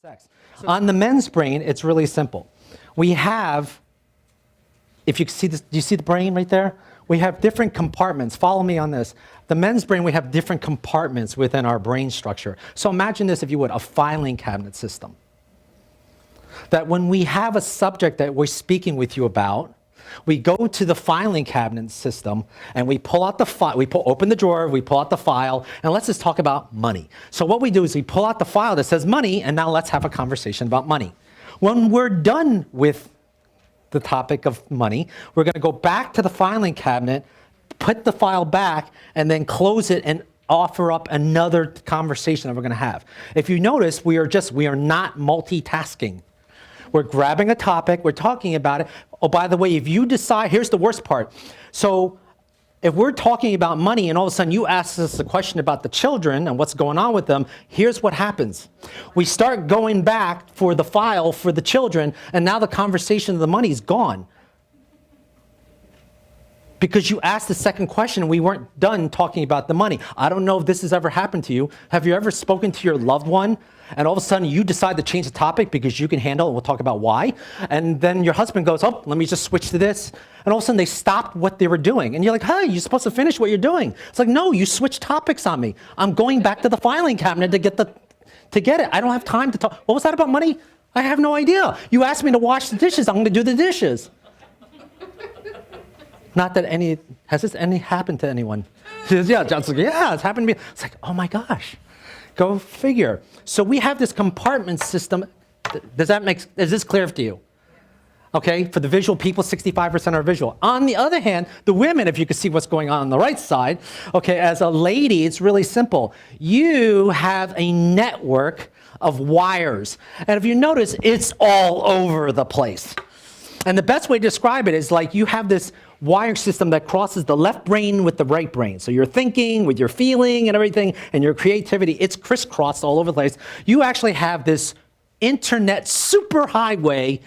sex. On the men's brain, it's really simple. We have, if you see this, do you see the brain right there? We have different compartments. Follow me on this. The men's brain, we have different compartments within our brain structure. So imagine this, if you would, a filing cabinet system. That when we have a subject that we're speaking with you about, we go to the filing cabinet system and we pull out the file, open the drawer, we pull out the file, and let's just talk about money. So what we do is we pull out the file that says money, and now let's have a conversation about money. When we're done with the topic of money, we're going to go back to the filing cabinet, put the file back, and then close it and offer up another conversation that we're going to have. If you notice, we are not multitasking. We're grabbing a topic, we're talking about it. Oh, by the way, if you decide, here's the worst part. So if we're talking about money and all of a sudden you ask us a question about the children and what's going on with them, here's what happens. We start going back for the file for the children, and now the conversation of the money is gone. Because you asked the second question and we weren't done talking about the money. I don't know if this has ever happened to you. Have you ever spoken to your loved one and all of a sudden you decide to change the topic because you can handle it, we'll talk about why, and then your husband goes, oh, let me just switch to this, and all of a sudden they stopped what they were doing, and you're like, hey, you're supposed to finish what you're doing. It's like, no, you switched topics on me. I'm going back to the filing cabinet to get it. I don't have time to talk. What was that about money? I have no idea. You asked me to wash the dishes, I'm going to do the dishes. Not that has this happened to anyone? Yeah, John's like, yeah, it's happened to me. It's like, oh my gosh, go figure. So we have this compartment system. Is this clear to you? Okay, for the visual people, 65% are visual. On the other hand, the women, if you can see what's going on the right side, okay, as a lady, it's really simple. You have a network of wires. And if you notice, it's all over the place. And the best way to describe it is like you have this wiring system that crosses the left brain with the right brain. So you're thinking with your feeling and everything and your creativity, it's crisscrossed all over the place. You actually have this internet superhighway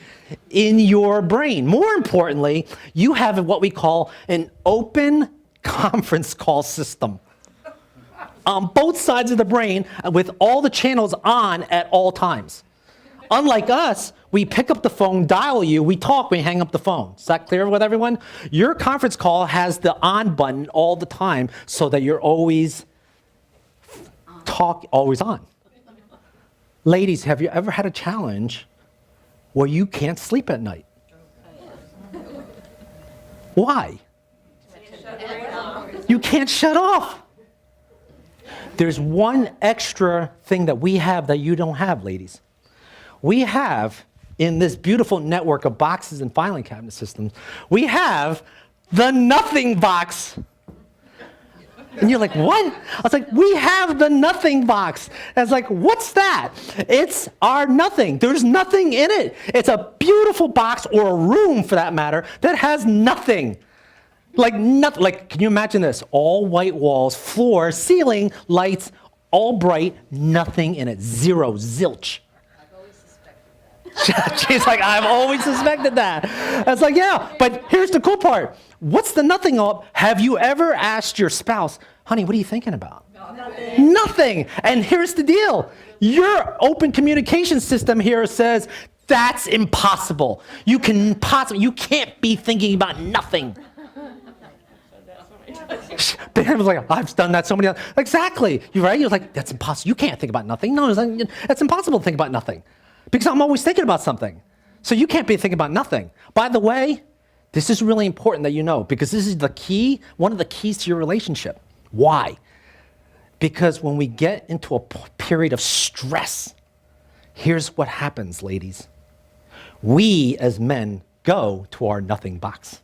in your brain. More importantly, you have what we call an open conference call system on both sides of the brain with all the channels on at all times. Unlike us, we pick up the phone, dial you, we talk, we hang up the phone. Is that clear with everyone? Your conference call has the on button all the time so that you're always on. Ladies, have you ever had a challenge where you can't sleep at night? Why? You can't shut off. There's one extra thing that we have that you don't have, ladies. We have, in this beautiful network of boxes and filing cabinet systems, we have the Nothing Box. And you're like, what? I was like, we have the Nothing Box. And it's like, what's that? It's our nothing. There's nothing in it. It's a beautiful box, or a room for that matter, that has nothing. Like nothing. Like, can you imagine this? All white walls, floor, ceiling, lights, all bright, nothing in it. Zero, zilch. She's like, I've always suspected that. It's like, yeah, but here's the cool part. What's the nothing of? Have you ever asked your spouse, honey, what are you thinking about? Nothing. Nothing. And here's the deal. Your open communication system here says, that's impossible. You can't be thinking about nothing. Dan was like, I've done that so many times. Exactly. You're right. You're like, that's impossible. You can't think about nothing. No, it's impossible to think about nothing. Because I'm always thinking about something. So you can't be thinking about nothing. By the way, this is really important that you know, because this is the key, one of the keys to your relationship. Why? Because when we get into a period of stress, here's what happens, ladies. We as men go to our nothing box.